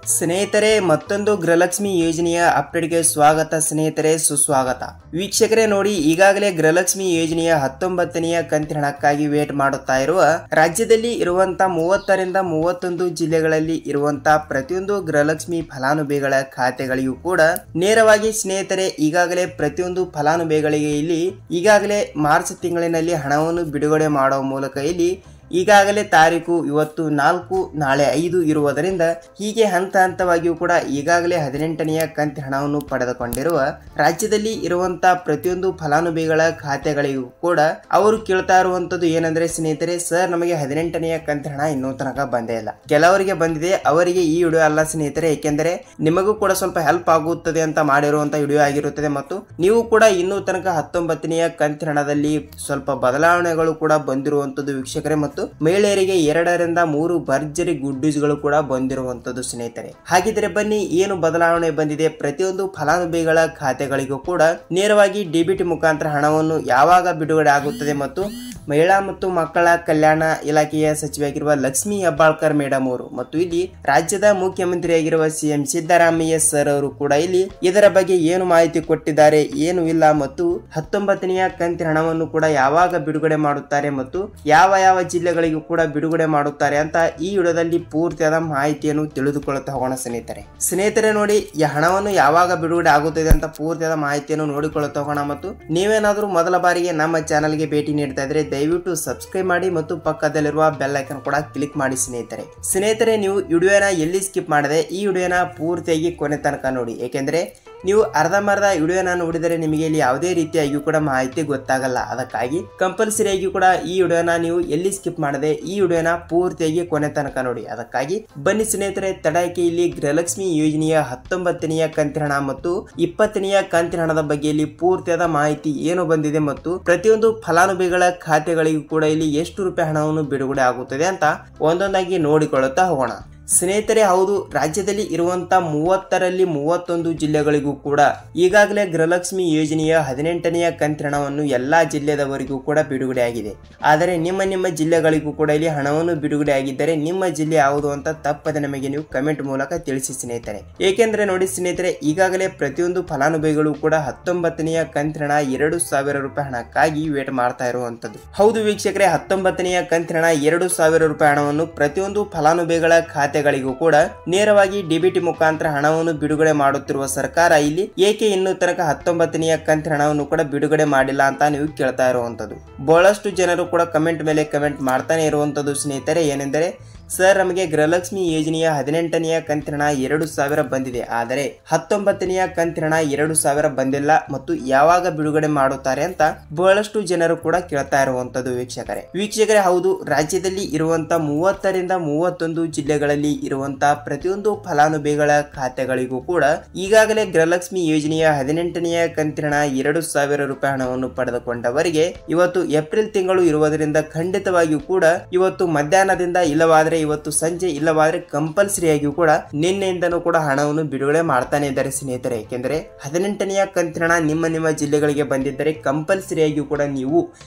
ಸ್ನೇಹಿತರೆ, ಮತ್ತೊಂದು ಗೃಹಲಕ್ಷ್ಮಿ ಯೋಜನೆಯ ಅಪ್ಡೇಟ್ಗೆ ಸ್ವಾಗತ. ಸ್ನೇಹಿತರೆ, ಸುಸ್ವಾಗತ. ವೀಕ್ಷಕರೇ ನೋಡಿ, ಈಗಾಗಲೇ ಗೃಹಲಕ್ಷ್ಮಿ ಯೋಜನೆಯ 19ನೆಯ ಕಂತಿನ ಹಣಕ್ಕಾಗಿ ವೇಟ್ ಮಾಡುತ್ತಾ ಇರುವ ರಾಜ್ಯದಲ್ಲಿ ಇರುವಂತಹ 30 ರಿಂದ 31 ಜಿಲ್ಲೆಗಳಲ್ಲಿ ಇರುವಂತಹ ಪ್ರತಿಯೊಂದು ಗೃಹಲಕ್ಷ್ಮಿ ಫಲಾನುಭವಿಗಳ ಖಾತೆಗಳಿಗೂ ಕೂಡ ನೇರವಾಗಿ ಸ್ನೇಹಿತರೆ ಈಗಾಗಲೇ ಪ್ರತಿಯೊಂದು ಫಲಾನುಭವಿಗಳಿಗೆ ಇಲ್ಲಿ ಈಗಾಗಲೇ ಮಾರ್ಚ್ ತಿಂಗಳಿನಲ್ಲಿ ಹಣವನ್ನು ಬಿಡುಗಡೆ ಮಾಡುವ ಮೂಲಕ ಇಲ್ಲಿ ಈಗಾಗಲೇ ತಾರೀಕು ಇವತ್ತು 4, ನಾಳೆ 5 ಇರುವುದರಿಂದ ಹೀಗೆ ಹಂತ ಹಂತವಾಗಿಯೂ ಕೂಡ ಈಗಾಗಲೇ 18ನೆಯ ಕಂತಿನ ಹಣವನ್ನು ಪಡೆದುಕೊಂಡಿರುವ ರಾಜ್ಯದಲ್ಲಿ ಇರುವಂತಹ ಪ್ರತಿಯೊಂದು ಫಲಾನುಭವಿಗಳ ಖಾತೆಗಳಿಗೂ ಕೂಡ ಅವರು ಕೇಳ್ತಾ ಇರುವಂತದ್ದು ಏನಂದ್ರೆ ಸ್ನೇಹಿತರೆ, ಸರ್ ನಮಗೆ 18ನೆಯ ಕಂತಿನ ಹಣ ಇನ್ನೂ ತನಕ ಬಂದೇ ಇಲ್ಲ. ಕೆಲವರಿಗೆ ಬಂದಿದೆ, ಅವರಿಗೆ ಈ ವಿಡಿಯೋ ಅಲ್ಲ ಸ್ನೇಹಿತರೆ, ಏಕೆಂದರೆ ನಿಮಗೂ ಕೂಡ ಸ್ವಲ್ಪ ಹೆಲ್ಪ್ ಆಗುತ್ತದೆ ಅಂತ ಮಾಡಿರುವಂತಹ ವಿಡಿಯೋ ಆಗಿರುತ್ತದೆ ಮತ್ತು ನೀವು ಕೂಡ ಇನ್ನೂ ತನಕ 19ನೆಯ ಕಂತಿನ ಹಣದಲ್ಲಿ ಸ್ವಲ್ಪ ಬದಲಾವಣೆಗಳು ಕೂಡ ಬಂದಿರುವಂತದ್ದು ವೀಕ್ಷಕರೇ. ಮತ್ತು ಮಹಿಳೆಯರಿಗೆ 2 ರಿಂದ 3 ಭರ್ಜರಿ ಗುಡ್ ನ್ಯೂಸ್ಗಳು ಕೂಡ ಬಂದಿರುವಂತದ್ದು ಸ್ನೇಹಿತರೆ. ಹಾಗಿದ್ರೆ ಬನ್ನಿ, ಏನು ಬದಲಾವಣೆ ಬಂದಿದೆ, ಪ್ರತಿಯೊಂದು ಫಲಾನುಭವಿಗಳ ಖಾತೆಗಳಿಗೂ ಕೂಡ ನೇರವಾಗಿ ಡಿಬಿಟಿ ಮುಖಾಂತರ ಹಣವನ್ನು ಯಾವಾಗ ಬಿಡುಗಡೆ ಆಗುತ್ತದೆ ಮತ್ತು ಮಹಿಳಾ ಮತ್ತು ಮಕ್ಕಳ ಕಲ್ಯಾಣ ಇಲಾಖೆಯ ಸಚಿವೆಯಾಗಿರುವ ಲಕ್ಷ್ಮೀ ಹೆಬ್ಬಾಳ್ಕರ್ ಮೇಡಮ್ ಅವರು ಮತ್ತು ಇಲ್ಲಿ ರಾಜ್ಯದ ಮುಖ್ಯಮಂತ್ರಿಯಾಗಿರುವ ಸಿಎಂ ಸಿದ್ದರಾಮಯ್ಯ ಸರ್ ಅವರು ಕೂಡ ಇಲ್ಲಿ ಇದರ ಬಗ್ಗೆ ಏನು ಮಾಹಿತಿ ಕೊಟ್ಟಿದ್ದಾರೆ, ಏನು ಇಲ್ಲ ಮತ್ತು 19ನೆಯ ಕಂತಿನ ಹಣವನ್ನು ಕೂಡ ಯಾವಾಗ ಬಿಡುಗಡೆ ಮಾಡುತ್ತಾರೆ ಮತ್ತು ಯಾವ ಜಿಲ್ಲೆಗಳಿಗೂ ಕೂಡ ಬಿಡುಗಡೆ ಮಾಡುತ್ತಾರೆ ಅಂತ ಈ ವಿಡಿಯೋದಲ್ಲಿ ಪೂರ್ತಿಯಾದ ಮಾಹಿತಿಯನ್ನು ತಿಳಿದುಕೊಳ್ಳುತ್ತಾ ಹೋಗೋಣ ಸ್ನೇಹಿತರೆ. ನೋಡಿ, ಈ ಹಣವನ್ನು ಯಾವಾಗ ಬಿಡುಗಡೆ ಆಗುತ್ತದೆ ಅಂತ ಪೂರ್ತಿಯಾದ ಮಾಹಿತಿಯನ್ನು ನೋಡಿಕೊಳ್ಳುತ್ತಾ ಹೋಗೋಣ. ಮತ್ತು ನೀವೇನಾದ್ರೂ ಮೊದಲ ಬಾರಿಗೆ ನಮ್ಮ ಚಾನಲ್ಗೆ ಭೇಟಿ ನೀಡ್ತಾ ಇದ್ರೆ ದಯವಿಟ್ಟು ಸಬ್ಸ್ಕ್ರೈಬ್ ಮಾಡಿ ಮತ್ತು ಪಕ್ಕದಲ್ಲಿರುವ ಬೆಲ್ ಐಕಾನ್ ಕೂಡ ಕ್ಲಿಕ್ ಮಾಡಿ ಸ್ನೇಹಿತರೆ. ನೀವು ವಿಡಿಯೋನ ಎಲ್ಲಿ ಸ್ಕಿಪ್ ಮಾಡದೆ ಈ ವಿಡಿಯೋನ ಪೂರ್ತಿಯಾಗಿ ಕೊನೆ ತನಕ ನೋಡಿ, ಏಕೆಂದರೆ ನೀವು ಅರ್ಧಂಬರ್ಧ ವಿಡಿಯೋನ ನೋಡಿದರೆ ನಿಮಗೆ ಇಲ್ಲಿ ಯಾವುದೇ ರೀತಿಯಾಗಿ ಕೂಡ ಮಾಹಿತಿ ಗೊತ್ತಾಗಲ್ಲ. ಅದಕ್ಕಾಗಿ ಕಂಪಲ್ಸರಿಯಾಗಿ ಕೂಡ ಈ ವಿಡಿಯೋನ ನೀವು ಎಲ್ಲಿ ಸ್ಕಿಪ್ ಮಾಡದೆ ಈ ವಿಡಿಯೋನ ಪೂರ್ತಿಯಾಗಿ ಕೊನೆ ತನಕ ನೋಡಿ. ಅದಕ್ಕಾಗಿ ಬನ್ನಿ ಸ್ನೇಹಿತರೆ, ತಡಕ್ಕೆ ಇಲ್ಲಿ ಗೃಹಲಕ್ಷ್ಮಿ ಯೋಜನೆಯ 19ನೆಯ ಕಂತಿನ ಹಣ ಮತ್ತು 20ನೆಯ ಕಂತಿನ ಹಣದ ಬಗ್ಗೆ ಇಲ್ಲಿ ಪೂರ್ತಿಯಾದ ಮಾಹಿತಿ ಏನು ಬಂದಿದೆ ಮತ್ತು ಪ್ರತಿಯೊಂದು ಫಲಾನುಭವಿಗಳ ಖಾತೆಗಳಿಗೂ ಕೂಡ ಇಲ್ಲಿ ಎಷ್ಟು ರೂಪಾಯಿ ಹಣವನ್ನು ಬಿಡುಗಡೆ ಆಗುತ್ತದೆ ಅಂತ ಒಂದೊಂದಾಗಿ ನೋಡಿಕೊಳ್ಳುತ್ತಾ ಹೋಗೋಣ ಸ್ನೇಹಿತರೆ. ಹೌದು, ರಾಜ್ಯದಲ್ಲಿ ಇರುವಂತಹ 30 ರಲ್ಲಿ 31 ಜಿಲ್ಲೆಗಳಿಗೂ ಕೂಡ ಈಗಾಗಲೇ ಗೃಹಲಕ್ಷ್ಮಿ ಯೋಜನೆಯ 18ನೆಯ ಕಂತಿನ ಹಣವನ್ನು ಎಲ್ಲಾ ಜಿಲ್ಲೆದವರಿಗೂ ಕೂಡ ಬಿಡುಗಡೆ ಆಗಿದೆ. ಆದರೆ ನಿಮ್ಮ ಜಿಲ್ಲೆಗಳಿಗೂ ಕೂಡ ಇಲ್ಲಿ ಹಣವನ್ನು ಬಿಡುಗಡೆ ಆಗಿದ್ದರೆ ನಿಮ್ಮ ಜಿಲ್ಲೆ ಯಾವುದು ಅಂತ ತಪ್ಪದೆ ನಮಗೆ ನೀವು ಕಮೆಂಟ್ ಮೂಲಕ ತಿಳಿಸಿ ಸ್ನೇಹಿತರೆ. ಏಕೆಂದ್ರೆ ನೋಡಿ ಸ್ನೇಹಿತರೆ, ಈಗಾಗಲೇ ಪ್ರತಿಯೊಂದು ಫಲಾನುಭವಿಗಳು ಕೂಡ 19ನೆಯ ಕಂತಿನ ಹಣ 2,000 ರೂಪಾಯಿ ಹಣಕ್ಕಾಗಿ ವೇಟ್ ಮಾಡ್ತಾ ಇರುವಂತದ್ದು. ಹೌದು ವೀಕ್ಷಕರೇ, 19ನೆಯ ಕಂತಿನ ಹಣ 2,000 ರೂಪಾಯಿ ಹಣವನ್ನು ಪ್ರತಿಯೊಂದು ಫಲಾನುಭವಿಗಳ ಖಾತೆಗಳಿಗೂ ಕೂಡ ನೇರವಾಗಿ ಡಿಬಿಟಿ ಮುಖಾಂತರ ಹಣವನ್ನು ಬಿಡುಗಡೆ ಮಾಡುತ್ತಿರುವ ಸರ್ಕಾರ ಇಲ್ಲಿ ಏಕೆ ಇನ್ನೂ ತನಕ 19ನೆಯ ಕಂತಿನ ಹಣವನ್ನು ಕೂಡ ಬಿಡುಗಡೆ ಮಾಡಿಲ್ಲ ಅಂತ ನೀವು ಕೇಳ್ತಾ ಇರುವಂತದ್ದು. ಬಹಳಷ್ಟು ಜನರು ಕೂಡ ಕಮೆಂಟ್ ಮೇಲೆ ಕಮೆಂಟ್ ಮಾಡ್ತಾನೆ ಇರುವಂತದ್ದು ಸ್ನೇಹಿತರೆ, ಏನೆಂದರೆ ಸರ್ ನಮಗೆ ಗೃಹಲಕ್ಷ್ಮಿ ಯೋಜನೆಯ 18ನೆಯ ಕಂತಿನ ಹಣ 2,000 ಬಂದಿದೆ, ಆದರೆ 19ನೆಯ ಕಂತಿನ ಹಣ 2,000 ಬಂದಿಲ್ಲ ಮತ್ತು ಯಾವಾಗ ಬಿಡುಗಡೆ ಮಾಡುತ್ತಾರೆ ಅಂತ ಬಹಳಷ್ಟು ಜನರು ಕೂಡ ಕೇಳ್ತಾ ಇರುವಂತದ್ದು ವೀಕ್ಷಕರೇ. ಹೌದು, ರಾಜ್ಯದಲ್ಲಿ ಇರುವಂತಹ 30 ರಿಂದ 31 ಜಿಲ್ಲೆಗಳಲ್ಲಿ ಇರುವಂತಹ ಪ್ರತಿಯೊಂದು ಫಲಾನುಭವಿಗಳ ಖಾತೆಗಳಿಗೂ ಕೂಡ ಈಗಾಗಲೇ ಗೃಹಲಕ್ಷ್ಮಿ ಯೋಜನೆಯ 18ನೆಯ ಕಂತಿನ ಹಣ 2,000 ರೂಪಾಯಿ ಹಣವನ್ನು ಪಡೆದುಕೊಂಡವರಿಗೆ ಇವತ್ತು ಏಪ್ರಿಲ್ ತಿಂಗಳು ಇರುವುದರಿಂದ ಖಂಡಿತವಾಗಿಯೂ ಕೂಡ ಇವತ್ತು ಮಧ್ಯಾಹ್ನದಿಂದ ಇಲ್ಲವಾದರೆ ಇವತ್ತು ಸಂಜೆ ಇಲ್ಲವಾದ್ರೆ ಕಂಪಲ್ಸರಿಯಾಗಿಯೂ ಕೂಡ ನಿನ್ನೆಯಿಂದನೂ ಕೂಡ ಹಣವನ್ನು ಬಿಡುಗಡೆ ಮಾಡ್ತಾನೆ ಇದ್ದಾರೆ ಸ್ನೇಹಿತರೆ. ಏಕೆಂದರೆ 18ನೆಯ ಕಂತಿನ ಹಣ ನಿಮ್ಮ ಜಿಲ್ಲೆಗಳಿಗೆ ಬಂದಿದ್ದರೆ ಕಂಪಲ್ಸರಿಯಾಗಿಯೂ ಕೂಡ ನೀವು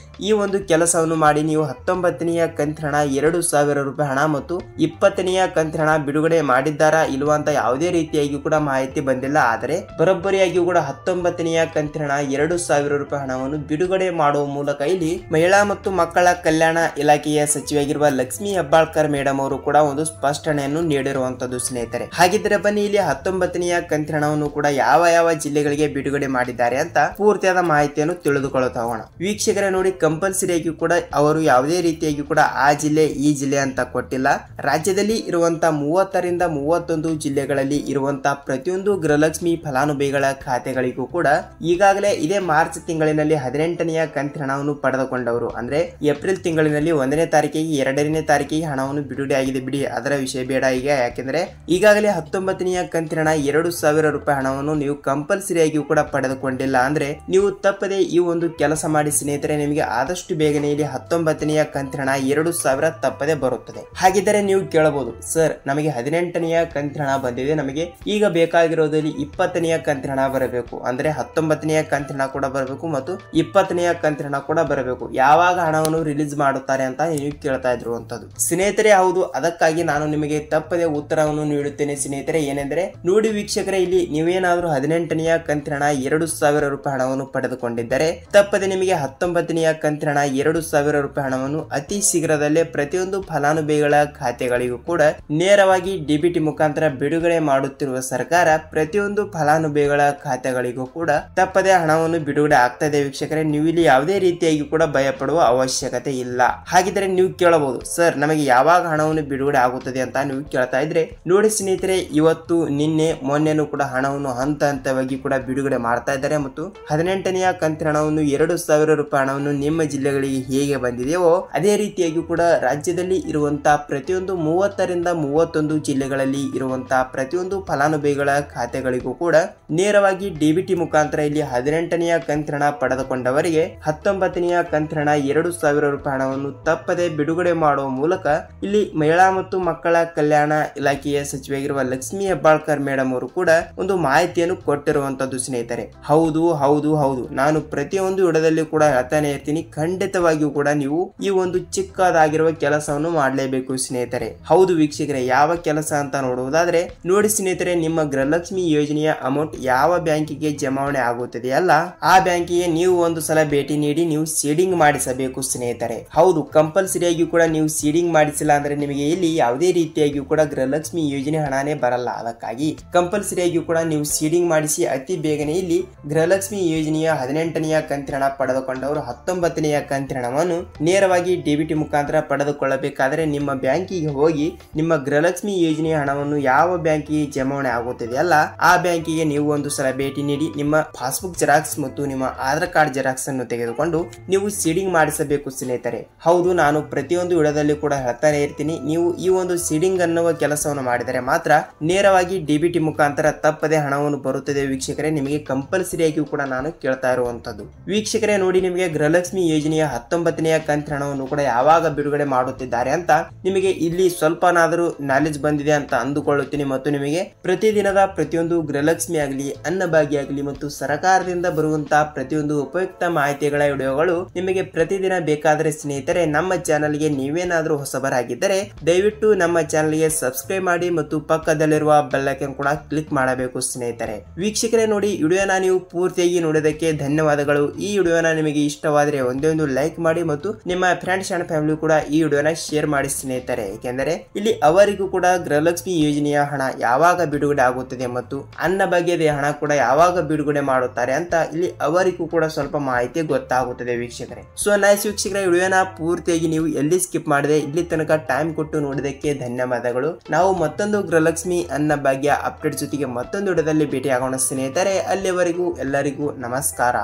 ಈ ಒಂದು ಕೆಲಸವನ್ನು ಮಾಡಿ ನೀವು 19ನೆಯ ಕಂತಿನ ಹಣ 2,000 ರೂಪಾಯಿ ಹಣ ಮತ್ತು 20ನೆಯ ಕಂತಿನ ಹಣ ಬಿಡುಗಡೆ ಮಾಡಿದ್ದಾರಾ ಇಲ್ವಾ ಅಂತ ಯಾವುದೇ ರೀತಿಯಾಗಿ ಕೂಡ ಮಾಹಿತಿ ಬಂದಿಲ್ಲ. ಆದರೆ ಬರೋಬ್ಬರಿಯಾಗಿಯೂ ಕೂಡ 19ನೆಯ ಕಂತಿನ ಹಣ 2,000 ರೂಪಾಯಿ ಹಣವನ್ನು ಬಿಡುಗಡೆ ಮಾಡುವ ಮೂಲಕ ಇಲ್ಲಿ ಮಹಿಳಾ ಮತ್ತು ಮಕ್ಕಳ ಕಲ್ಯಾಣ ಇಲಾಖೆಯ ಸಚಿವೆಯಾಗಿರುವ ಲಕ್ಷ್ಮೀ ಹೆಬ್ಬಾಳ್ಕರ್ ಮೇಡಮ್ ಅವರು ಕೂಡ ಒಂದು ಸ್ಪಷ್ಟನೆಯನ್ನು ನೀಡಿರುವಂತದ್ದು ಸ್ನೇಹಿತರೆ. ಹಾಗಿದ್ರೆ ಬನ್ನಿ, ಇಲ್ಲಿ 19ನೆಯ ಕಂತಿನ ಹಣವನ್ನು ಕೂಡ ಯಾವ ಜಿಲ್ಲೆಗಳಿಗೆ ಬಿಡುಗಡೆ ಮಾಡಿದ್ದಾರೆ ಅಂತ ಪೂರ್ತಿಯಾದ ಮಾಹಿತಿಯನ್ನು ತಿಳಿದುಕೊಳ್ಳುತ್ತಾ ಹೋಗೋಣ ವೀಕ್ಷಕರೇ. ನೋಡಿ, ಕಂಪಲ್ಸರಿಯಾಗಿ ಕೂಡ ಅವರು ಯಾವುದೇ ರೀತಿಯಾಗಿ ಕೂಡ ಆ ಜಿಲ್ಲೆ ಈ ಜಿಲ್ಲೆ ಅಂತ ಕೊಟ್ಟಿಲ್ಲ. ರಾಜ್ಯದಲ್ಲಿ ಇರುವಂತಹ 30 ರಿಂದ 31 ಜಿಲ್ಲೆಗಳಲ್ಲಿ ಇರುವಂತಹ ಪ್ರತಿಯೊಂದು ಗೃಹಲಕ್ಷ್ಮಿ ಫಲಾನುಭವಿಗಳ ಖಾತೆಗಳಿಗೂ ಕೂಡ ಈಗಾಗಲೇ ಇದೇ ಮಾರ್ಚ್ ತಿಂಗಳಿನಲ್ಲಿ 18ನೆಯ ಕಂತಿನ ಹಣವನ್ನು ಪಡೆದುಕೊಂಡವರು, ಅಂದ್ರೆ ಏಪ್ರಿಲ್ ತಿಂಗಳಿನಲ್ಲಿ 1ನೇ ತಾರೀಕಿಗೆ 2ನೇ ತಾರೀಕಿಗೆ ಹಣವನ್ನು ಬಿಡುಗಡೆ ಆಗಿದೆ. ಬಿಡಿ, ಅದರ ವಿಷಯ ಬೇಡ ಈಗ, ಯಾಕೆಂದ್ರೆ ಈಗಾಗಲೇ 19ನೆಯ ಕಂತಿನ ಹಣ 2,000 ರೂಪಾಯಿ ಹಣವನ್ನು ನೀವು ಕಂಪಲ್ಸರಿಯಾಗಿಯೂ ಕೂಡ ಪಡೆದುಕೊಂಡಿಲ್ಲ ಅಂದ್ರೆ ನೀವು ತಪ್ಪದೆ ಈ ಒಂದು ಕೆಲಸ ಮಾಡಿ ಸ್ನೇಹಿತರೆ. ನಿಮಗೆ ಆದಷ್ಟು ಬೇಗನೆ ಇಲ್ಲಿ 19ನೆಯ ಕಂತಿನ ಹಣ 2,000 ತಪ್ಪದೆ ಬರುತ್ತದೆ. ಹಾಗಿದ್ದರೆ ನೀವು ಕೇಳಬಹುದು, ಸರ್ ನಮಗೆ 18ನೆಯ ಕಂತಿನ ಹಣ ಬಂದಿದೆ, ನಮಗೆ ಈಗ ಬೇಕಾಗಿರೋದಲ್ಲಿ 20ನೆಯ ಕಂತಿನ ಹಣ ಬರಬೇಕು, ಅಂದ್ರೆ 19ನೆಯ ಕಂತಿನ ಹಣ ಕೂಡ ಬರಬೇಕು ಮತ್ತು 20ನೆಯ ಕಂತಿನ ಹಣ ಕೂಡ ಬರಬೇಕು, ಯಾವಾಗ ಹಣವನ್ನು ರಿಲೀಸ್ ಮಾಡುತ್ತಾರೆ ಅಂತ ನೀವು ಕೇಳ್ತಾ ಇರುವಂತದ್ದು ಸ್ನೇಹಿತರೆ. ಹೌದು, ಹೌದು, ಅದಕ್ಕಾಗಿ ನಾನು ನಿಮಗೆ ತಪ್ಪದೆ ಉತ್ತರವನ್ನು ನೀಡುತ್ತೇನೆ ಸ್ನೇಹಿತರೆ. ಏನೆಂದರೆ ನೋಡಿ ವೀಕ್ಷಕರೇ, ಇಲ್ಲಿ ನೀವೇನಾದ್ರೂ 18ನೆಯ ಕಂತಿನ ಹಣ 2,000 ರೂಪಾಯಿ ಹಣವನ್ನು ಪಡೆದುಕೊಂಡಿದ್ದರೆ ತಪ್ಪದೆ ನಿಮಗೆ 19ನೆಯ ಕಂತಿನ ಹಣ 2,000 ರೂಪಾಯಿ ಹಣವನ್ನು ಅತಿ ಶೀಘ್ರದಲ್ಲೇ ಪ್ರತಿಯೊಂದು ಫಲಾನುಭವಿಗಳ ಖಾತೆಗಳಿಗೂ ಕೂಡ ನೇರವಾಗಿ ಡಿಬಿಟಿ ಮುಖಾಂತರ ಬಿಡುಗಡೆ ಮಾಡುತ್ತಿರುವ ಸರ್ಕಾರ ಪ್ರತಿಯೊಂದು ಫಲಾನುಭವಿಗಳ ಖಾತೆಗಳಿಗೂ ಕೂಡ ತಪ್ಪದೆ ಹಣವನ್ನು ಬಿಡುಗಡೆ ಆಗ್ತದೆ ವೀಕ್ಷಕರೇ. ನೀವು ಇಲ್ಲಿ ಯಾವುದೇ ರೀತಿಯಾಗಿ ಕೂಡ ಭಯ ಪಡುವ ಅವಶ್ಯಕತೆ ಇಲ್ಲ. ಹಾಗಿದ್ರೆ ನೀವು ಕೇಳಬಹುದು, ಸರ್ ನಮಗೆ ಯಾವಾಗ ಹಣವನ್ನು ಬಿಡುಗಡೆ ಆಗುತ್ತದೆ ಅಂತ ನೀವು ಕೇಳ್ತಾ ಇದ್ರೆ, ನೋಡಿ ಸ್ನೇಹಿತರೆ, ಇವತ್ತು ನಿನ್ನೆ ಮೊನ್ನೆನೂ ಕೂಡ ಹಣವನ್ನು ಹಂತ ಹಂತವಾಗಿ ಕೂಡ ಬಿಡುಗಡೆ ಮಾಡ್ತಾ ಇದ್ದಾರೆ ಮತ್ತು 18ನೆಯ ಕಂತಿನ ಹಣವನ್ನು 2,000 ರೂಪಾಯಿ ಹಣವನ್ನು ನಿಮ್ಮ ಜಿಲ್ಲೆಗಳಿಗೆ ಹೇಗೆ ಬಂದಿದೆಯೋ ಅದೇ ರೀತಿಯಾಗಿ ಕೂಡ ರಾಜ್ಯದಲ್ಲಿ ಇರುವಂತಹ ಪ್ರತಿಯೊಂದು 30ರಿಂದ 31 ಜಿಲ್ಲೆಗಳಲ್ಲಿ ಇರುವಂತಹ ಪ್ರತಿಯೊಂದು ಫಲಾನುಭವಿಗಳ ಖಾತೆಗಳಿಗೂ ಕೂಡ ನೇರವಾಗಿ ಡಿಬಿಟಿ ಮುಖಾಂತರ ಇಲ್ಲಿ 18ನೆಯ ಕಂತಿನ ಹಣ ಪಡೆದುಕೊಂಡವರಿಗೆ 19ನೆಯ ಕಂತಿನ ಹಣ 2,000 ರೂಪಾಯಿ ಹಣವನ್ನು ತಪ್ಪದೆ ಬಿಡುಗಡೆ ಮಾಡುವ ಮೂಲಕ ಇಲ್ಲಿ ಮಹಿಳಾ ಮತ್ತು ಮಕ್ಕಳ ಕಲ್ಯಾಣ ಇಲಾಖೆಯ ಸಚಿವೆಯಾಗಿರುವ ಲಕ್ಷ್ಮೀ ಹೆಬ್ಬಾಳ್ಕರ್ ಮೇಡಮ್ ಅವರು ಕೂಡ ಒಂದು ಮಾಹಿತಿಯನ್ನು ಕೊಟ್ಟಿರುವಂತದ್ದು ಸ್ನೇಹಿತರೆ. ಹೌದು ಹೌದು ಹೌದು, ನಾನು ಪ್ರತಿಯೊಂದು ವಿಡಿಯೋದಲ್ಲಿ ಕೂಡ ಹೇಳ್ತಾನೆ ಇರ್ತೀನಿ, ಖಂಡಿತವಾಗಿಯೂ ಕೂಡ ನೀವು ಈ ಒಂದು ಚಿಕ್ಕದಾಗಿರುವ ಕೆಲಸವನ್ನು ಮಾಡಲೇಬೇಕು ಸ್ನೇಹಿತರೆ. ಹೌದು ವೀಕ್ಷಕರೇ, ಯಾವ ಕೆಲಸ ಅಂತ ನೋಡುವುದಾದ್ರೆ ನೋಡಿ ಸ್ನೇಹಿತರೆ, ನಿಮ್ಮ ಗೃಹಲಕ್ಷ್ಮಿ ಯೋಜನೆಯ ಅಮೌಂಟ್ ಯಾವ ಬ್ಯಾಂಕಿಗೆ ಜಮಾವಣೆ ಆಗುತ್ತದೆಯಲ್ಲ ಆ ಬ್ಯಾಂಕಿಗೆ ನೀವು ಒಂದು ಸಲ ಭೇಟಿ ನೀಡಿ ನೀವು ಸೀಡಿಂಗ್ ಮಾಡಿಸಬೇಕು ಸ್ನೇಹಿತರೆ. ಹೌದು, ಕಂಪಲ್ಸರಿಯಾಗಿ ಕೂಡ ನೀವು ಸೀಡಿಂಗ್ ಮಾಡಿಸಿಲ್ಲ ಅಂದ್ರೆ ನಿಮಗೆ ಇಲ್ಲಿ ಯಾವುದೇ ರೀತಿಯಾಗಿ ಕೂಡ ಗೃಹಲಕ್ಷ್ಮಿ ಯೋಜನೆ ಹಣನೇ ಬರಲ್ಲ. ಅದಕ್ಕಾಗಿ ಕಂಪಲ್ಸರಿಯಾಗಿ ಕೂಡ ನೀವು ಸೀಡಿಂಗ್ ಮಾಡಿಸಿ ಅತಿ ಬೇಗನೆ ಇಲ್ಲಿ ಗೃಹಲಕ್ಷ್ಮಿ ಯೋಜನೆಯ 18ನೆಯ ಕಂತಿನ ಹಣ ಪಡೆದುಕೊಂಡವರು 19ನೆಯ ಕಂತಿನ ಹಣವನ್ನು ನೇರವಾಗಿ ಡಿಬಿಟಿ ಮುಖಾಂತರ ಪಡೆದುಕೊಳ್ಳಬೇಕಾದರೆ ನಿಮ್ಮ ಬ್ಯಾಂಕಿಗೆ ಹೋಗಿ ನಿಮ್ಮ ಗೃಹಲಕ್ಷ್ಮಿ ಯೋಜನೆಯ ಹಣವನ್ನು ಯಾವ ಬ್ಯಾಂಕಿಗೆ ಜಮಾವಣೆ ಆಗುತ್ತದೆಯಲ್ಲ ಆ ಬ್ಯಾಂಕಿಗೆ ನೀವು ಒಂದು ಸಲ ಭೇಟಿ ನೀಡಿ ನಿಮ್ಮ ಪಾಸ್ಬುಕ್ ಜೆರಾಕ್ಸ್ ಮತ್ತು ನಿಮ್ಮ ಆಧಾರ್ ಕಾರ್ಡ್ ಜೆರಾಕ್ಸ್ ಅನ್ನು ತೆಗೆದುಕೊಂಡು ನೀವು ಸೀಡಿಂಗ್ ಮಾಡಿಸಬೇಕು ಸ್ನೇಹಿತರೆ. ಹೌದು, ನಾನು ಪ್ರತಿಯೊಂದು ವಿಡಿಯೋದಲ್ಲಿ ಕೂಡ ಹೇಳ್ತಾನೆ ಇರ್ತೀನಿ, ನೀವು ಈ ಒಂದು ಸೀಡಿಂಗ್ ಅನ್ನುವ ಕೆಲಸವನ್ನು ಮಾಡಿದರೆ ಮಾತ್ರ ನೇರವಾಗಿ ಡಿಬಿಟಿ ಮುಖಾಂತರ ತಪ್ಪದೆ ಹಣವನ್ನು ಬರುತ್ತದೆ ವೀಕ್ಷಕರೇ. ನಿಮಗೆ ಕಂಪಲ್ಸರಿಯಾಗಿ ಕೂಡ ನಾನು ಕೇಳ್ತಾ ಇರುವಂತದ್ದು ವೀಕ್ಷಕರೇ. ನೋಡಿ, ನಿಮಗೆ ಗೃಹಲಕ್ಷ್ಮಿ ಯೋಜನೆಯ 19ನೆಯ ಕಂತಿನ ಹಣವನ್ನು ಕೂಡ ಯಾವಾಗ ಬಿಡುಗಡೆ ಮಾಡುತ್ತಿದ್ದಾರೆ ಅಂತ ನಿಮಗೆ ಇಲ್ಲಿ ಸ್ವಲ್ಪನಾದರೂ ನಾಲೆಜ್ ಬಂದಿದೆ ಅಂತ ಅಂದುಕೊಳ್ಳುತ್ತೀನಿ ಮತ್ತು ನಿಮಗೆ ಪ್ರತಿದಿನದ ಪ್ರತಿಯೊಂದು ಗೃಹಲಕ್ಷ್ಮಿ ಆಗಲಿ, ಅನ್ನಭಾಗ್ಯ ಆಗಲಿ ಮತ್ತು ಸರ್ಕಾರದಿಂದ ಬರುವಂತಹ ಪ್ರತಿಯೊಂದು ಉಪಯುಕ್ತ ಮಾಹಿತಿಗಳ ವಿಡಿಯೋಗಳು ನಿಮಗೆ ಪ್ರತಿದಿನ ಬೇಕಾದರೆ ಸ್ನೇಹಿತರೆ, ನಮ್ಮ ಚಾನಲ್ಗೆ ನೀವೇನಾದರೂ ಹೊಸಬರಾಗಿದ್ದರೆ ದಯವಿಟ್ಟು ನಮ್ಮ ಚಾನಲ್ಗೆ ಸಬ್ಸ್ಕ್ರೈಬ್ ಮಾಡಿ ಮತ್ತು ಪಕ್ಕದಲ್ಲಿರುವ ಬೆಲ್ ಐಕಾನ್ ಕೂಡ ಕ್ಲಿಕ್ ಮಾಡಬೇಕು ಸ್ನೇಹಿತರೆ. ವೀಕ್ಷಕರೇ ನೋಡಿ, ವಿಡಿಯೋನ ನೀವು ಪೂರ್ತಿಯಾಗಿ ನೋಡೋದಕ್ಕೆ ಧನ್ಯವಾದಗಳು. ಈ ವಿಡಿಯೋನ ನಿಮಗೆ ಇಷ್ಟವಾದರೆ ಒಂದೇ ಒಂದು ಲೈಕ್ ಮಾಡಿ ಮತ್ತು ನಿಮ್ಮ ಫ್ರೆಂಡ್ಸ್ ಅಂಡ್ ಫ್ಯಾಮಿಲಿ ಕೂಡ ಈ ವಿಡಿಯೋನ ಶೇರ್ ಮಾಡಿ ಸ್ನೇಹಿತರೆ. ಏಕೆಂದರೆ ಇಲ್ಲಿ ಅವರಿಗೂ ಕೂಡ ಗೃಹಲಕ್ಷ್ಮಿ ಯೋಜನೆಯ ಹಣ ಯಾವಾಗ ಬಿಡುಗಡೆ ಆಗುತ್ತದೆ ಮತ್ತು ಅನ್ನಭಾಗ್ಯದ ಹಣ ಕೂಡ ಯಾವಾಗ ಬಿಡುಗಡೆ ಮಾಡುತ್ತಾರೆ ಅಂತ ಇಲ್ಲಿ ಅವರಿಗೂ ಕೂಡ ಸ್ವಲ್ಪ ಮಾಹಿತಿ ಗೊತ್ತಾಗುತ್ತದೆ ವೀಕ್ಷಕರೇ. ಸೊ ನೈಸ್ ವೀಕ್ಷಕರೇ, ವಿಡಿಯೋನ ಪೂರ್ತಿಯಾಗಿ ನೀವು ಎಲ್ಲಿ ಸ್ಕಿಪ್ ಮಾಡಿದೆ ಇಲ್ಲಿ ತನಕ ಟೈಮ್ ಕೊಟ್ಟು ನೋಡಿದಕ್ಕೆ ಧನ್ಯವಾದಗಳು. ನಾವು ಮತ್ತೊಂದು ಗೃಹಲಕ್ಷ್ಮಿ ಅನ್ನಭಾಗ್ಯ ಅಪ್ಡೇಟ್ ಜೊತೆಗೆ ಮತ್ತೊಂದು ವಿಡಿಯೋದಲ್ಲಿ ಭೇಟಿ ಆಗೋಣ ಸ್ನೇಹಿತರೆ. ಅಲ್ಲಿವರೆಗೂ ಎಲ್ಲರಿಗೂ ನಮಸ್ಕಾರ.